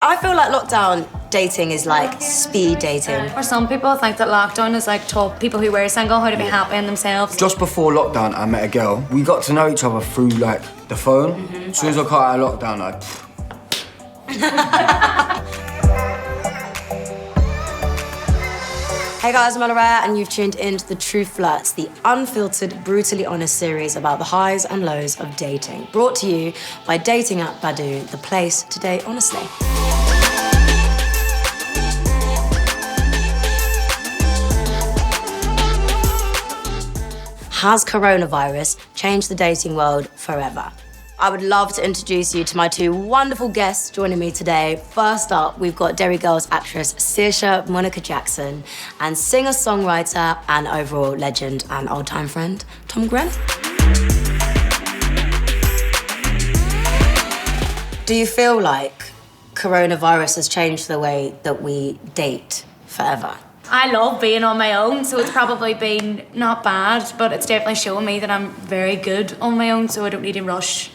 I feel like lockdown dating is like speed dating. For some people, I think that lockdown is like taught people who were single how to be happy in themselves. Just before lockdown, I met a girl. We got to know each other through like the phone. As soon as I got out of lockdown, Hey guys, I'm Ella Eyre, and you've tuned into the Truth Flirts, the unfiltered, brutally honest series about the highs and lows of dating. Brought to you by dating app Badoo, the place to date honestly. Has coronavirus changed the dating world forever? I would love to introduce you to my two wonderful guests joining me today. First up, we've got Derry Girls actress Saoirse Monica Jackson and singer-songwriter and overall legend and old-time friend, Tom Grennan. Do you feel like coronavirus has changed the way that we date forever? I love being on my own, so it's probably been not bad, but it's definitely shown me that I'm very good on my own, so I don't need to rush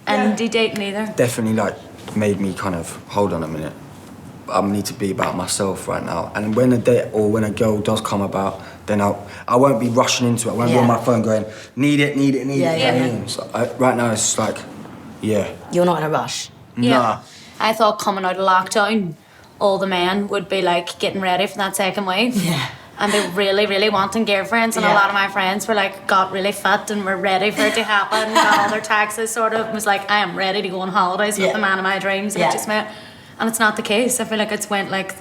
into dating either. definitely like made me kind of, hold on a minute. I need to be about myself right now. And when a date or when a girl does come about, then I won't be rushing into it. I won't be on my phone going, need it. Yeah. So right now it's just like, You're not in a rush? Nah. I thought coming out of lockdown, all the men would be like getting ready for that second wave. Yeah. And they really, really wanting girlfriends, and a lot of my friends were like, got really fit and were ready for it to happen. Got all their taxes sorted, and was like, I am ready to go on holidays with the man of my dreams. And I just met. And it's not the case. I feel like it's went like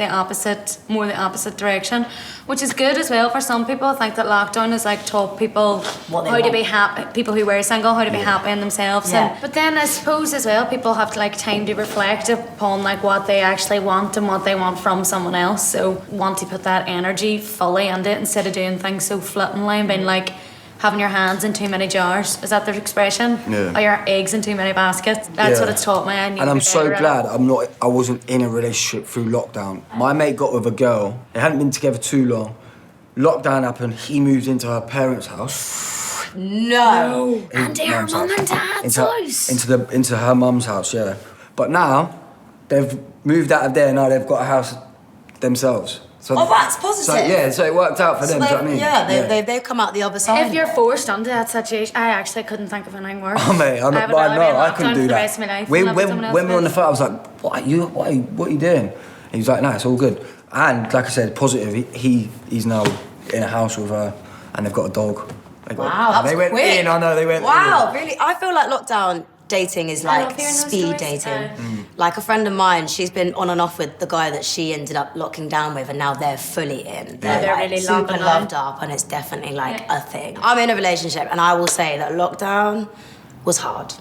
more the opposite direction, which is good as well for some people. I think that lockdown has like taught people how to be happy, people who were single, how to be happy in themselves. Yeah. But then I suppose as well, people have like time to reflect upon like what they actually want and what they want from someone else. So want to put that energy fully into it instead of doing things so flippantly and being like, having your hands in too many jars. Is that the expression? Yeah. Or your eggs in too many baskets. That's what it's taught me. And I'm so glad I wasn't in a relationship through lockdown. My mate got with a girl. They hadn't been together too long. Lockdown happened. He moved into her parents' house. No. Into her mum and dad's house. Into her mum's house, yeah. But now they've moved out of there. Now they've got a house themselves. So that's positive. So it worked out for them. Do you know what I mean? Yeah, they've come out the other side. If you're forced onto that situation, I actually couldn't think of anything worse. Oh mate, I couldn't do the that. rest of my life When we someone were on the else. phone, I was like, what are you doing? And he was like, no, it's all good. And like I said, positive. He's now in a house with her, and they've got a dog. They went quick. in. I know they went. Wow, really? I feel like lockdown dating is like speed dating. Like a friend of mine, she's been on and off with the guy that she ended up locking down with, and now they're fully in. They're like really super locking loved up, and it's definitely like a thing. I'm in a relationship, and I will say that lockdown was hard.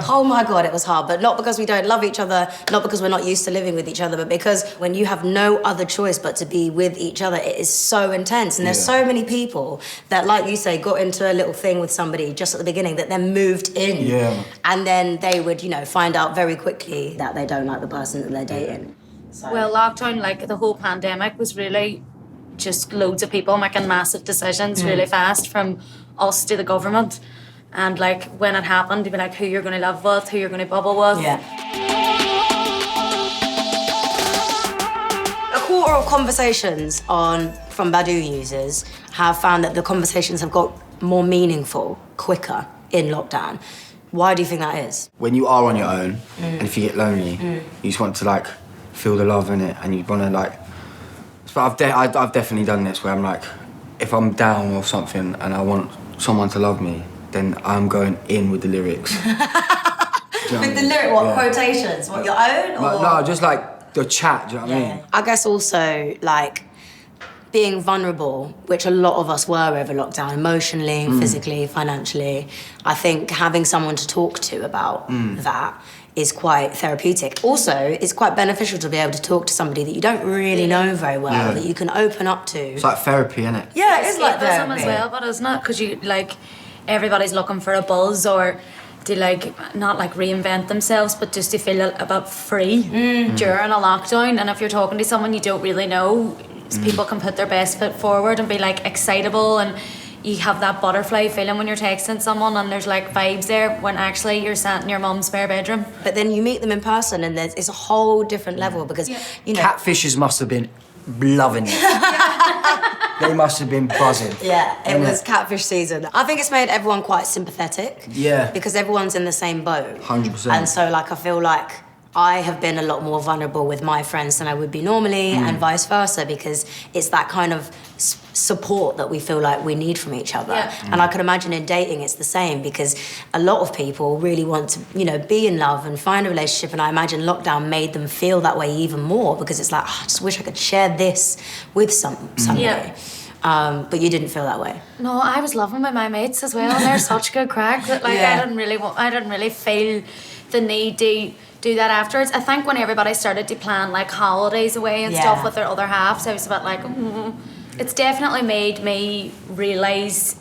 Oh my God, it was hard. But not because we don't love each other, not because we're not used to living with each other, but because when you have no other choice but to be with each other, it is so intense. And there's so many people that, like you say, got into a little thing with somebody just at the beginning that then moved in. Yeah. And then they would, find out very quickly that they don't like the person that they're dating. So. Well, lockdown, like the whole pandemic, was really just loads of people making massive decisions really fast, from us to the government. And like when it happened, you'd be like, who you're going to live with, who you're going to bubble with. Yeah. A quarter of conversations from Badoo users have found that the conversations have got more meaningful, quicker in lockdown. Why do you think that is? When you are on your own, and if you get lonely, you just want to like feel the love in it, and you want to like. But I've definitely done this where I'm like, if I'm down or something and I want someone to love me, then I'm going in with the lyrics. With the lyric, quotations? What, your own? Or? No, just like the chat, do you know what I mean? I guess also, like, being vulnerable, which a lot of us were over lockdown, emotionally, physically, financially. I think having someone to talk to about that is quite therapeutic. Also, it's quite beneficial to be able to talk to somebody that you don't really know very well, that you can open up to. It's like therapy, isn't it? Yeah, it is like escapism therapy. as well, but isn't it? Because you like everybody's looking for a buzz or to like not like reinvent themselves, but just to feel a bit free during a lockdown. And if you're talking to someone you don't really know, people can put their best foot forward and be like excitable and you have that butterfly feeling when you're texting someone and there's like vibes there when actually you're sat in your mum's spare bedroom. But then you meet them in person and it's a whole different level because, you know... Catfishes must have been loving it. They must have been buzzing. Yeah, it was catfish season. I think it's made everyone quite sympathetic. Yeah. Because everyone's in the same boat. 100%. And so, like, I feel like I have been a lot more vulnerable with my friends than I would be normally, and vice versa, because it's that kind of support that we feel like we need from each other. Yeah. And I can imagine in dating it's the same, because a lot of people really want to, you know, be in love and find a relationship, and I imagine lockdown made them feel that way even more, because it's like, oh, I just wish I could share this with somebody. Yeah. But you didn't feel that way. No, I was loving with my mates as well. They're such good crack that like I didn't really feel the need to do that afterwards. I think when everybody started to plan like holidays away and stuff with their other halves, I was a bit like, it's definitely made me realise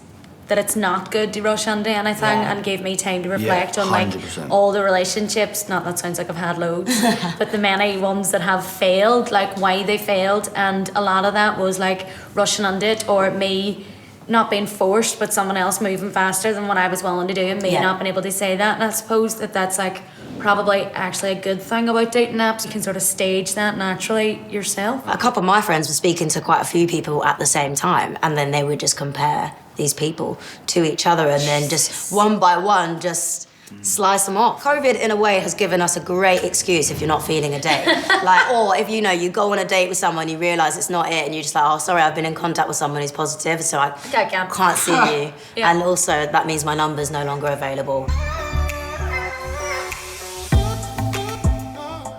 that it's not good to rush into anything and gave me time to reflect on like 100%. all the relationships, not that sounds like I've had loads, but the many ones that have failed, like why they failed, and a lot of that was like rushing into it, or me not being forced but someone else moving faster than what I was willing to do, and me not being able to say that. And I suppose that's like probably actually a good thing about dating apps. You can sort of stage that naturally yourself. A couple of my friends were speaking to quite a few people at the same time, and then they would just compare these people to each other and then just one by one just slice them off. COVID in a way has given us a great excuse if you're not feeling a date. Like, or if you know you go on a date with someone, you realise it's not it, and you're just like, oh sorry, I've been in contact with someone who's positive, so I can't see you. And also that means my number's no longer available.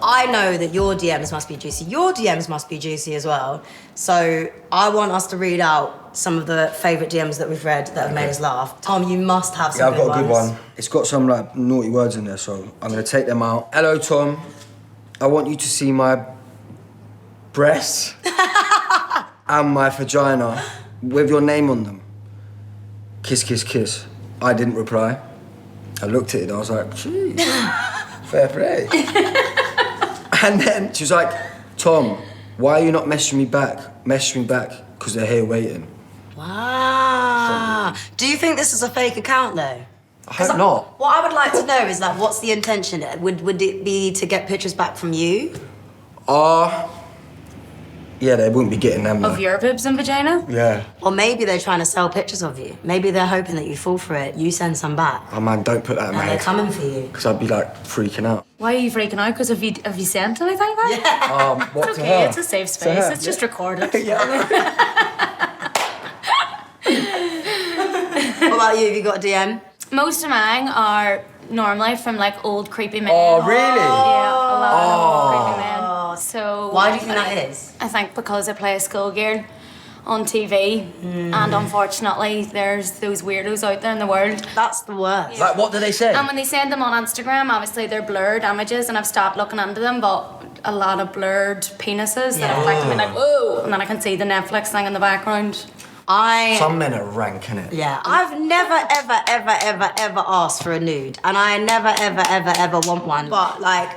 I know that your DMs must be juicy. Your DMs must be juicy as well. So I want us to read out some of the favourite DMs that we've read that have made us laugh. Tom, you must have some I've got a good ones. one. It's got some like naughty words in there, so I'm gonna take them out. Hello, Tom. I want you to see my breasts and my vagina with your name on them. Kiss, kiss, kiss. I didn't reply. I looked at it and I was like, geez, fair play. And then she was like, Tom, why are you not messaging me back? Message me back, because they're here waiting. Wow. Do you think this is a fake account though? I hope not. What I would like to know is like, what's the intention? Would it be to get pictures back from you? Yeah, they wouldn't be getting them. Of your boobs and vagina? Yeah. Or maybe they're trying to sell pictures of you. Maybe they're hoping that you fall for it, you send some back. Oh man, don't put that in my And they're head. coming for you. Because I'd be like freaking out. Why are you freaking out? Because have you sent anything back? What It's to okay, her? it's a safe To space. her, It's just recorded. What about you? Have you got a DM? Most of mine are normally from like old creepy men. Oh, really? Yeah, a lot of them old creepy men. So Why do you think that is? I think because I play a schoolgirl on TV, and unfortunately there's those weirdos out there in the world. That's the worst. Like, what do they say? And when they send them on Instagram, obviously they're blurred images, and I've stopped looking into them, but a lot of blurred penises that I've clicked and been like, whoa, and then I can see the Netflix thing in the background. Some men are rank, innit? Yeah, I've never, ever, ever, ever, ever asked for a nude, and I never, ever, ever, ever want one. But like,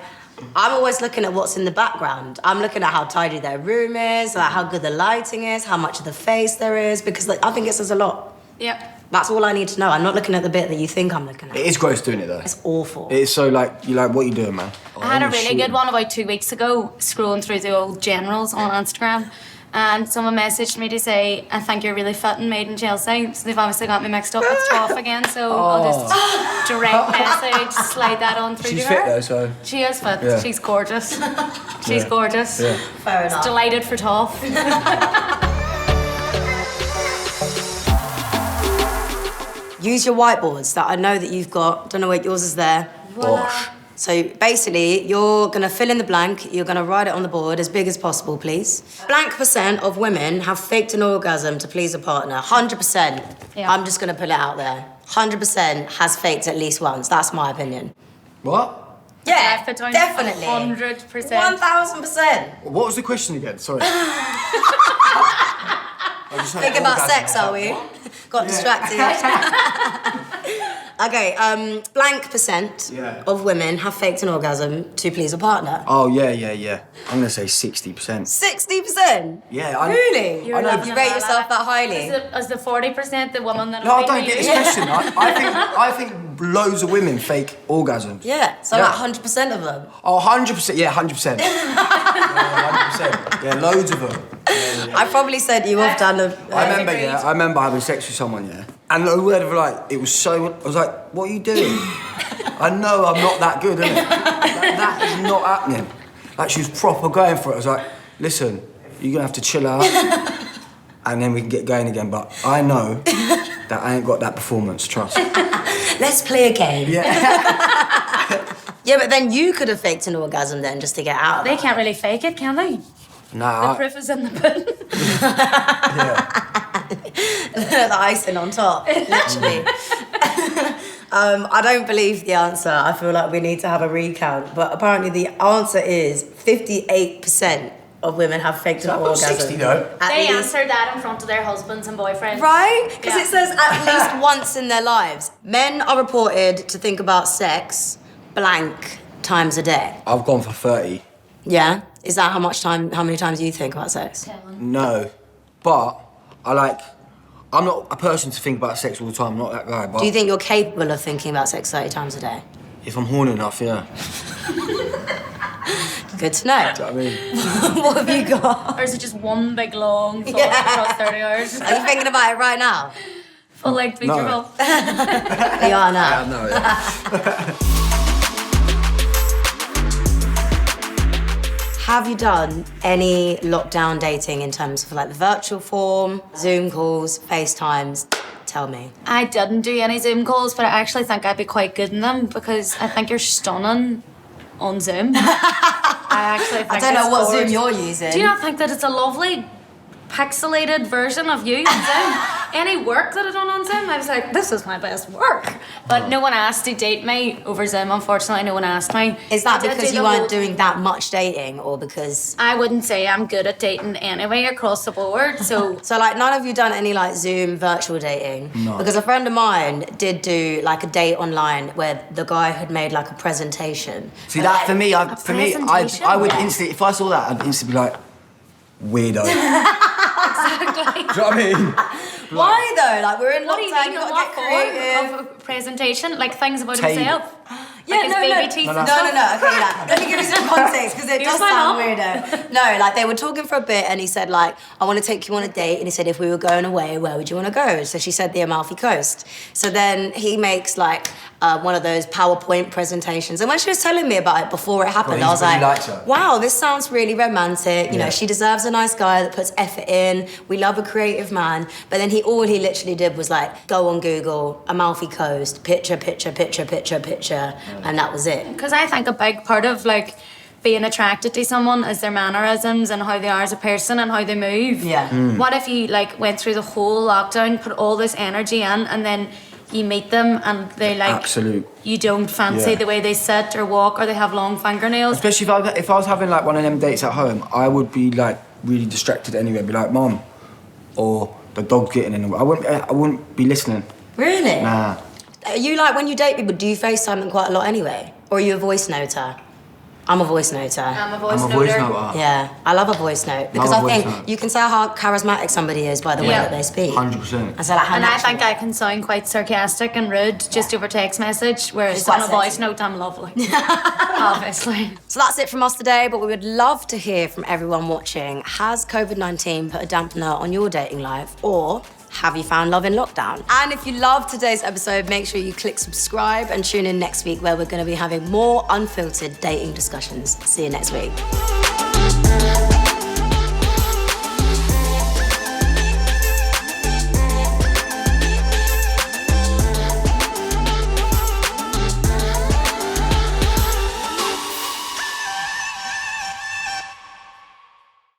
I'm always looking at what's in the background. I'm looking at how tidy their room is, like how good the lighting is, how much of the face there is, because like, I think it says a lot. Yep. That's all I need to know. I'm not looking at the bit that you think I'm looking at. It is gross doing it though. It's awful. It is so like, you're like, what are you doing, man? I had a really good one about 2 weeks ago, scrolling through the old generals on Instagram, and someone messaged me to say, I think you're really fit and made in Chelsea. So they've obviously got me mixed up with Trough again, so I'll just direct message, slide that on through She's to her. fit though, so. She is fit. Yeah. She's gorgeous. She's gorgeous. Yeah. Fair enough. Delighted for Toff. Use your whiteboards that I know that you've got. Don't know what yours is there. Bosh. So basically, you're gonna fill in the blank, you're gonna write it on the board as big as possible, please. Blank % of women have faked an orgasm to please a partner. 100%. Yeah. I'm just gonna put it out there. 100% has faked at least once. That's my opinion. What? Yeah, Put down definitely. 100%. 1000%. What was the question again? Sorry. Think about sex, are we? Got distracted. Okay, blank percent of women have faked an orgasm to please a partner. Oh, yeah. I'm gonna say 60%. 60%? Yeah, Really? I know. You rate yourself that highly? Is the 40% the woman that... No, I don't get this question. I think loads of women fake orgasms. Yeah, so like 100% of them? Oh, 100%. Yeah, 100%. Yeah, 100%. Yeah, loads of them. Yeah. I probably said you have done a... I remember having sex with someone, and the word of like, it was so... I was like, what are you doing? I know I'm not that good, innit? That is not happening. Like, she was proper going for it. I was like, listen, you're gonna have to chill out, and then we can get going again, but I know that I ain't got that performance, trust. Let's play a game. Yeah. Yeah, but then you could have faked an orgasm then just to get out of They it. can't really fake it, can they? Nah. The proof is in the pudding. The icing on top, literally. I don't believe the answer. I feel like we need to have a recount. But apparently the answer is 58% of women have faked an orgasm. 60 though. They answered that in front of their husbands and boyfriends. Right? Because Yeah. it says at least once in their lives. Men are reported to think about sex blank times a day. I've gone for 30. Yeah? Is that how many times you think about sex? No. But I'm not a person to think about sex all the time, I'm not that guy, but Do you think you're capable of thinking about sex 30 times a day? if I'm horny enough, yeah. Good to know. Do you know what I mean? What have you got? Or is it just one big long thought across 30 hours? Are you thinking about it right now? Full length feature No. film. You are now. No, yeah. Have you done any lockdown dating in terms of like the virtual form, Zoom calls, FaceTimes? Tell me. I didn't do any Zoom calls, but I actually think I'd be quite good in them because I think you're stunning on Zoom. I don't know what Zoom you're using. Do you not think that it's a lovely pixelated version of you on Zoom? Any work that I've done on Zoom, I was like, this is my best work. But no one asked to date me over Zoom, unfortunately. No one asked me. Is that I did because do you the weren't whole- doing that much dating or because... I wouldn't say I'm good at dating anyway across the board, so... So like none of you done any like Zoom virtual dating? No. Because a friend of mine did do like a date online where the guy had made like a presentation. See, that for me, I presentation? would Yeah. instantly, if I saw that, I'd instantly be like, weirdo. Exactly. Do you know what I mean? Why though? Like we're in What do you lockdown, mean? you In gotta what get creative. form of a presentation? Like things about Table. himself? Yeah, Like his no, baby no. teeth No, and no. stuff? No, okay, like, let me give you some context because it Here's does my sound mum. weirder. No, like they were talking for a bit and he said like, I want to take you on a date, and he said if we were going away, where would you want to go? So she said the Amalfi Coast. So then he makes like one of those PowerPoint presentations, and when she was telling me about it before it happened, Well, I was he really like, likes her. wow, this sounds really romantic. You know, Yeah. she deserves a nice guy that puts effort in. We love a creative man. But then all he literally did was like go on Google, Amalfi Coast, picture, and that was it. Because I think a big part of like being attracted to someone is their mannerisms and how they are as a person and how they move. Yeah. What if you like went through the whole lockdown, put all this energy in, and then you meet them and they like Absolute. you don't fancy Yeah. the way they sit or walk or they have long fingernails. Especially if I was having like one of them dates at home, I would be like really distracted anyway. Be like, Mom, or the dog's getting in the way. I wouldn't be listening. Really? Nah. Are you like, when you date people, do you FaceTime them quite a lot anyway? Or are you a voice noter? I'm a voice noter. I'm a voice I'm a voice noter. noter. Yeah, I love a voice note because Love I a voice think note. you can tell how charismatic somebody is by the way Yeah. that they speak. 100%. And so like how And I natural- think I can sound quite sarcastic and rude just over text message, whereas Quite on a voice sexy. note I'm lovely. Obviously. So that's it from us today, but we would love to hear from everyone watching. Has COVID-19 put a dampener on your dating life, or have you found love in lockdown? And if you loved today's episode, make sure you click subscribe and tune in next week where we're going to be having more unfiltered dating discussions. See you next week.